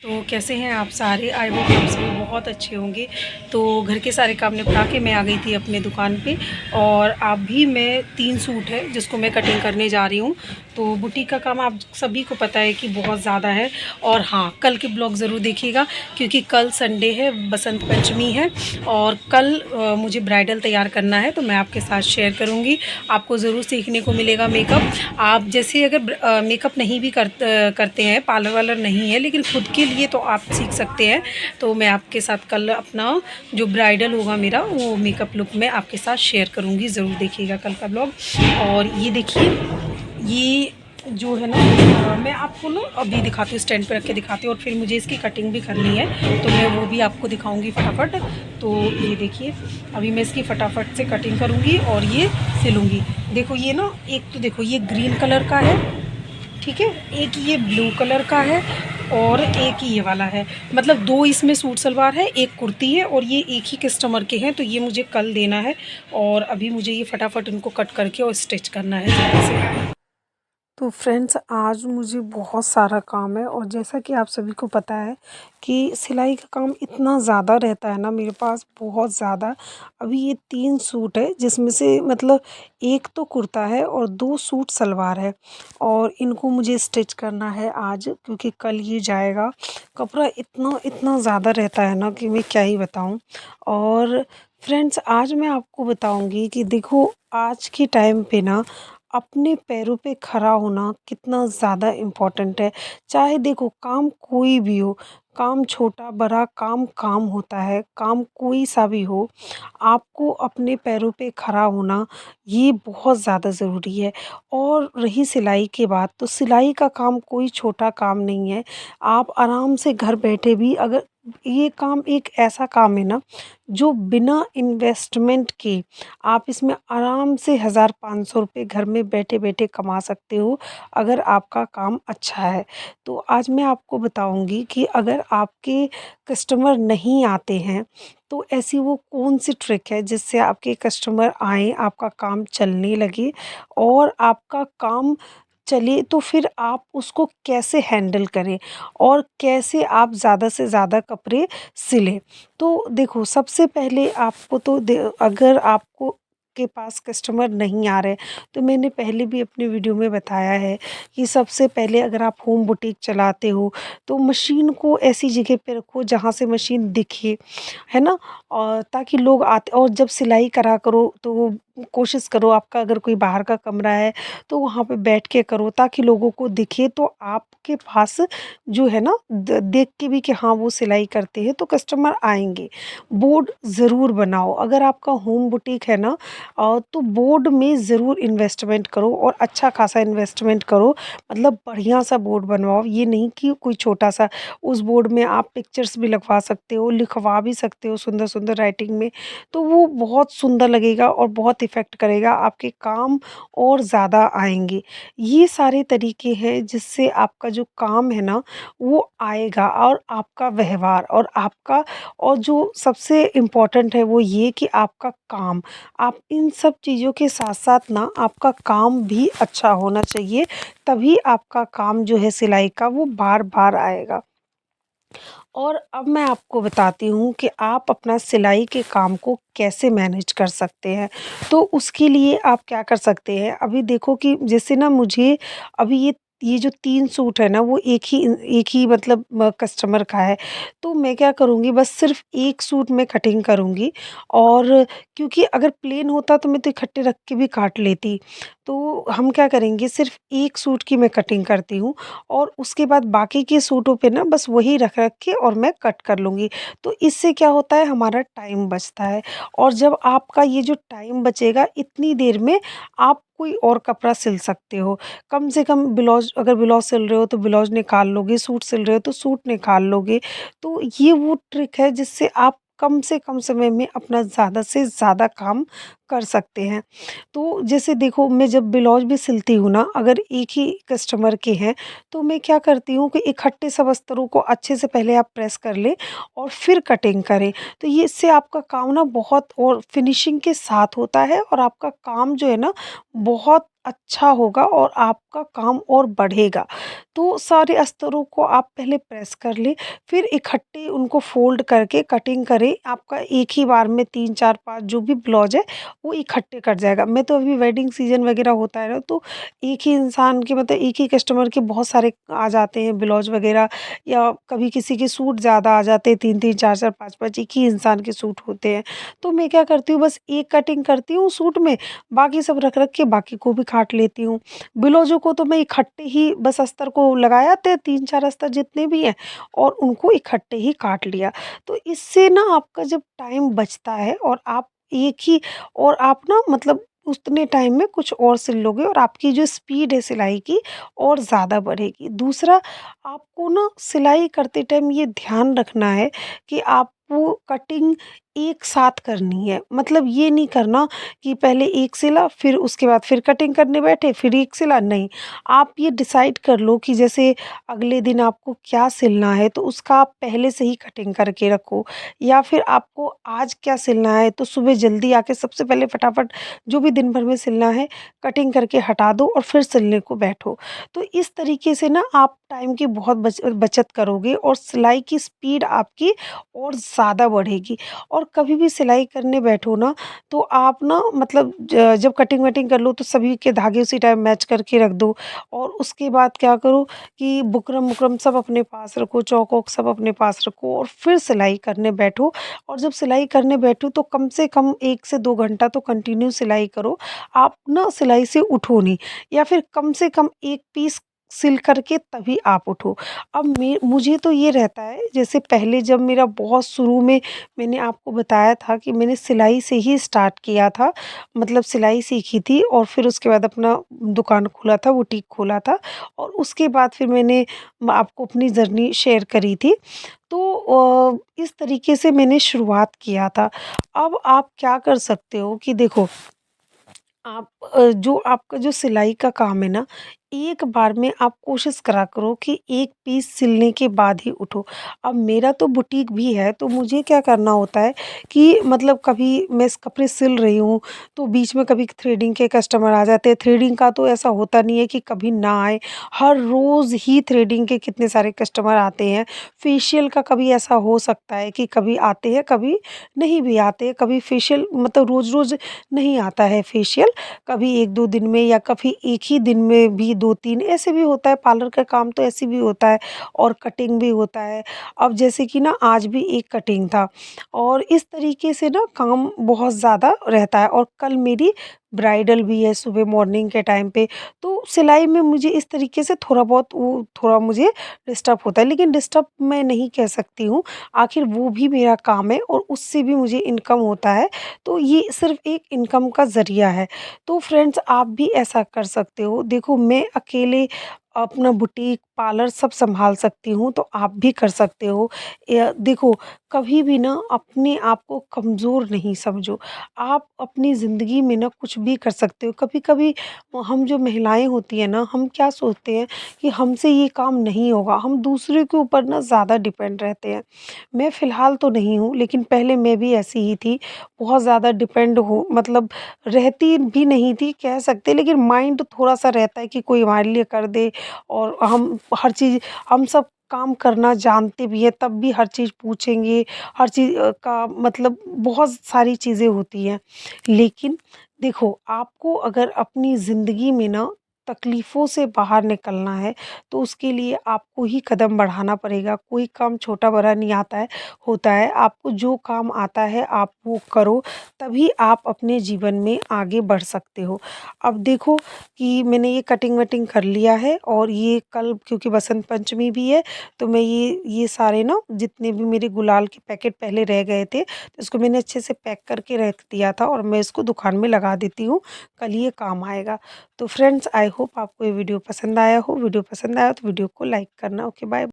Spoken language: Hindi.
तो कैसे हैं आप सारे? आई होप आप सभी बहुत अच्छे होंगे। तो घर के सारे काम निपटा के मैं आ गई थी अपने दुकान पे और अभी मैं 3 सूट है जिसको मैं कटिंग करने जा रही हूँ। तो बुटीक का काम आप सभी को पता है कि बहुत ज़्यादा है। और हाँ, कल के ब्लॉग ज़रूर देखिएगा क्योंकि कल संडे है, बसंत पंचमी है और कल मुझे ब्राइडल तैयार करना है तो मैं आपके साथ शेयर करूँगी। आपको ज़रूर सीखने को मिलेगा मेकअप। आप जैसे अगर मेकअप नहीं भी करते हैं, पार्लर वालर नहीं है, लेकिन खुद के लिए तो आप सीख सकते हैं। तो मैं आपके साथ कल अपना जो ब्राइडल होगा मेरा वो मेकअप लुक मैं आपके साथ शेयर करूँगी। ज़रूर देखिएगा कल का ब्लॉग। और ये देखिए, ये जो है ना मैं आपको ना अभी दिखाती हूँ, स्टैंड पे रख के दिखाती हूँ और फिर मुझे इसकी कटिंग भी करनी है तो मैं वो भी आपको दिखाऊंगी फटाफट। तो ये देखिए, अभी मैं इसकी फटाफट से कटिंग करूँगी और ये सिलूँगी। देखो ये ना, एक तो देखो ये ग्रीन कलर का है, ठीक है, एक ये ब्लू कलर का है और एक ये वाला है। मतलब 2 इसमें सूट सलवार है, एक कुर्ती है और ये एक ही कस्टमर के हैं तो ये मुझे कल देना है। और अभी मुझे ये फटाफट इनको कट करके और स्टिच करना है जल्दी से। तो फ्रेंड्स, आज मुझे बहुत सारा काम है और जैसा कि आप सभी को पता है कि सिलाई का काम इतना ज़्यादा रहता है ना मेरे पास, बहुत ज़्यादा। अभी ये 3 सूट है जिसमें से मतलब एक तो कुर्ता है और 2 सूट सलवार है और इनको मुझे स्टिच करना है आज क्योंकि कल ये जाएगा। कपड़ा इतना इतना ज़्यादा रहता है ना कि मैं क्या ही बताऊँ। और फ्रेंड्स, आज मैं आपको बताऊँगी कि देखो, आज के टाइम पे ना अपने पैरों पे खड़ा होना कितना ज़्यादा इम्पोर्टेंट है। चाहे देखो काम कोई भी हो, काम छोटा बड़ा काम काम होता है, काम कोई सा भी हो, आपको अपने पैरों पे खड़ा होना ये बहुत ज़्यादा ज़रूरी है। और रही सिलाई की बात, तो सिलाई का काम कोई छोटा काम नहीं है। आप आराम से घर बैठे भी, अगर ये काम एक ऐसा काम है ना जो बिना इन्वेस्टमेंट के आप इसमें आराम से 1,000-500 रुपये घर में बैठे-बैठे कमा सकते हो, अगर आपका काम अच्छा है। तो आज मैं आपको बताऊँगी कि अगर आपके कस्टमर नहीं आते हैं, तो ऐसी वो कौन-सी ट्रिक है जिससे आपके कस्टमर आएँ, आपका काम चलने लगे और आपका काम चले तो फिर आप उसको कैसे हैंडल करें और कैसे आप ज़्यादा से ज़्यादा कपड़े सिलें। तो देखो, सबसे पहले आपको तो अगर आपको के पास कस्टमर नहीं आ रहे, तो मैंने पहले भी अपने वीडियो में बताया है कि सबसे पहले अगर आप होम बुटीक चलाते हो तो मशीन को ऐसी जगह पे रखो जहाँ से मशीन दिखे, है ना? और ताकि लोग आते, और जब सिलाई करा करो तो वो कोशिश करो, आपका अगर कोई बाहर का कमरा है तो वहाँ पे बैठ के करो ताकि लोगों को दिखे, तो आपके पास जो है ना देख के भी कि हाँ वो सिलाई करते हैं तो कस्टमर आएंगे। बोर्ड ज़रूर बनाओ, अगर आपका होम बुटीक है ना, तो बोर्ड में ज़रूर इन्वेस्टमेंट करो और अच्छा खासा इन्वेस्टमेंट करो। मतलब बढ़िया सा बोर्ड बनवाओ, ये नहीं कि कोई छोटा सा। उस बोर्ड में आप पिक्चर्स भी लगवा सकते हो, लिखवा भी सकते हो सुंदर सुंदर राइटिंग में, तो वो बहुत सुंदर लगेगा और बहुत इफ़ेक्ट करेगा, आपके काम और ज़्यादा आएँगे। ये सारे तरीके हैं जिससे आपका जो काम है ना वो आएगा, और आपका व्यवहार और आपका, और जो सबसे इम्पोर्टेंट है वो ये कि आपका काम, आप इन सब चीज़ों के साथ-साथ ना आपका काम भी अच्छा होना चाहिए, तभी आपका काम जो है सिलाई का वो बार-बार आएगा। और अब मैं आपको बताती हूँ कि आप अपना सिलाई के काम को कैसे मैनेज कर सकते हैं। तो उसके लिए आप क्या कर सकते हैं, अभी देखो कि जैसे ना मुझे अभी ये जो 3 सूट है ना वो एक ही मतलब कस्टमर का है। तो मैं क्या करूँगी, बस सिर्फ़ 1 सूट मैं कटिंग करूँगी, और क्योंकि अगर प्लेन होता तो मैं तो इकट्ठे रख के भी काट लेती। तो हम क्या करेंगे, सिर्फ़ 1 सूट की मैं कटिंग करती हूँ और उसके बाद बाकी के सूटों पे ना बस वही रख रख के और मैं कट कर लूँगी। तो इससे क्या होता है, हमारा टाइम बचता है, और जब आपका ये जो टाइम बचेगा, इतनी देर में आप कोई और कपड़ा सिल सकते हो। कम से कम ब्लाउज़, अगर ब्लाउज़ सिल रहे हो तो ब्लाउज़ निकाल लोगे, सूट सिल रहे हो तो सूट निकाल लोगे। तो ये वो ट्रिक है जिससे आप कम से कम समय में अपना ज़्यादा से ज़्यादा काम कर सकते हैं। तो जैसे देखो, मैं जब ब्लाउज़ भी सिलती हूँ ना, अगर एक ही कस्टमर के हैं, तो मैं क्या करती हूँ कि इकट्ठे सब अस्तरों को अच्छे से पहले आप प्रेस कर लें और फिर कटिंग करें। तो ये इससे आपका काम ना बहुत और फिनिशिंग के साथ होता है और आपका काम जो है ना बहुत अच्छा होगा और आपका काम और बढ़ेगा। तो सारे अस्तरों को आप पहले प्रेस कर लें, फिर इकट्ठे उनको फ़ोल्ड करके कटिंग करें। आपका एक ही बार में 3, 4, 5 जो भी ब्लाउज़ है, वो इकट्ठे कट जाएगा। मैं तो अभी वेडिंग सीज़न वग़ैरह होता है ना, तो एक ही इंसान के मतलब एक ही कस्टमर के बहुत सारे आ जाते हैं ब्लाउज़ वग़ैरह, या कभी किसी के सूट ज़्यादा आ जाते हैं, 3-3, 4-4, 5-5 एक ही इंसान के सूट होते हैं। तो मैं क्या करती हूँ, बस एक कटिंग करती हूँ सूट में, बाकी सब रख-रख के बाकी को भी काट लेती हूँ। ब्लाउज़ों को तो मैं इकट्ठे ही बस अस्तर को लगाया ते 3-4 अस्तर जितने भी हैं, और उनको इकट्ठे ही काट लिया। तो इससे ना आपका जब टाइम बचता है और आप एक ही, और आप ना मतलब उतने टाइम में कुछ और सिल लोगे और आपकी जो स्पीड है सिलाई की और ज़्यादा बढ़ेगी। दूसरा, आपको ना सिलाई करते टाइम ये ध्यान रखना है कि आपको कटिंग एक साथ करनी है। मतलब ये नहीं करना कि पहले एक सिला, फिर उसके बाद फिर कटिंग करने बैठे, फिर एक सिला, नहीं। आप ये डिसाइड कर लो कि जैसे अगले दिन आपको क्या सिलना है, तो उसका आप पहले से ही कटिंग करके रखो, या फिर आपको आज क्या सिलना है, तो सुबह जल्दी आके सबसे पहले फटाफट जो भी दिन भर में सिलना है, कटिंग करके हटा दो और फिर सिलने को बैठो। तो इस तरीके से ना आप टाइम की बहुत बचत करोगे और सिलाई की स्पीड आपकी और ज़्यादा बढ़ेगी। और कभी भी सिलाई करने बैठो ना, तो आप ना मतलब जब कटिंग-वटिंग कर लो तो सभी के धागे उसी टाइम मैच करके रख दो, और उसके बाद क्या करो कि बुकरम-वुकरम सब अपने पास रखो, चौक-वॉक सब अपने पास रखो और फिर सिलाई करने बैठो। और जब सिलाई करने बैठो तो कम से कम 1 से 2 घंटा तो कंटिन्यू सिलाई करो। आप ना सिलाई से उठो नहीं, या फिर कम से कम 1 पीस सिल करके तभी आप उठो। अब मुझे तो ये रहता है, जैसे पहले जब मेरा बहुत शुरू में मैंने आपको बताया था कि मैंने सिलाई से ही स्टार्ट किया था, मतलब सिलाई सीखी थी और फिर उसके बाद अपना दुकान खोला था, बुटीक खोला था, और उसके बाद फिर मैंने आपको अपनी जर्नी शेयर करी थी। तो इस तरीके से मैंने शुरुआत किया था। अब आप क्या कर सकते हो कि देखो, आप जो आपका जो सिलाई का काम है ना, एक बार में आप कोशिश करा करो कि 1 पीस सिलने के बाद ही उठो। अब मेरा तो बुटीक भी है, तो मुझे क्या करना होता है कि मतलब कभी मैं कपड़े सिल रही हूँ, तो बीच में कभी थ्रेडिंग के कस्टमर आ जाते हैं। थ्रेडिंग का तो ऐसा होता नहीं है कि कभी ना आए, हर रोज़ ही थ्रेडिंग के कितने सारे कस्टमर आते हैं। फेशियल का कभी ऐसा हो सकता है कि कभी आते हैं, कभी नहीं भी आते। कभी फेशियल मतलब रोज़-रोज़ नहीं आता है फेशियल, कभी 1-2 दिन में, या कभी एक ही दिन में भी 2-3 ऐसे भी होता है। पार्लर का काम तो ऐसे भी होता है और कटिंग भी होता है। अब जैसे कि ना आज भी एक कटिंग था, और इस तरीके से ना काम बहुत ज़्यादा रहता है, और कल मेरी ब्राइडल भी है सुबह मॉर्निंग के टाइम पे। तो सिलाई में मुझे इस तरीके से थोड़ा बहुत वो थोड़ा मुझे डिस्टर्ब होता है, लेकिन डिस्टर्ब मैं नहीं कह सकती हूँ, आखिर वो भी मेरा काम है और उससे भी मुझे इनकम होता है। तो ये सिर्फ़ एक इनकम का ज़रिया है। तो फ्रेंड्स, आप भी ऐसा कर सकते हो। देखो, मैं अकेले अपना बुटीक, पार्लर सब सँभाल सकती हूँ, तो आप भी कर सकते हो। या देखो, कभी भी ना अपने आप को कमज़ोर नहीं समझो। आप अपनी ज़िंदगी में ना कुछ भी कर सकते हो। कभी-कभी हम जो महिलाएँ होती हैं ना, हम क्या सोचते हैं कि हमसे ये काम नहीं होगा। हम दूसरे के ऊपर ना ज़्यादा डिपेंड रहते हैं। मैं फ़िलहाल तो नहीं हूँ, लेकिन पहले मैं भी ऐसी ही थी। बहुत ज़्यादा डिपेंड हूँ, मतलब रहती भी नहीं थी कह सकते, लेकिन माइंड थोड़ा-सा रहता है कि कोई हमारे लिए कर दे, और हम हर चीज़, हम सब काम करना जानते भी हैं, तब भी हर चीज़ पूछेंगे, हर चीज़ का मतलब बहुत सारी चीज़ें होती हैं। लेकिन देखो, आपको अगर अपनी ज़िंदगी में ना तकलीफ़ों से बाहर निकलना है, तो उसके लिए आपको ही कदम बढ़ाना पड़ेगा। कोई काम छोटा-बड़ा नहीं आता है होता है। आपको जो काम आता है, आप वो करो, तभी आप अपने जीवन में आगे बढ़ सकते हो। अब देखो कि मैंने ये कटिंग-वटिंग कर लिया है, और ये कल क्योंकि बसंत पंचमी भी है, तो मैं ये सारे ना जितने भी मेरे गुलाल के पैकेट पहले रह गए थे, तो इसको मैंने अच्छे से पैक करके रख दिया था, और मैं इसको दुकान में लगा देती हूँ, कल ये काम आएगा। तो फ्रेंड्स, आई होप आपको ये वीडियो पसंद आया हो। वीडियो पसंद आया तो वीडियो को लाइक करना। Okay, bye.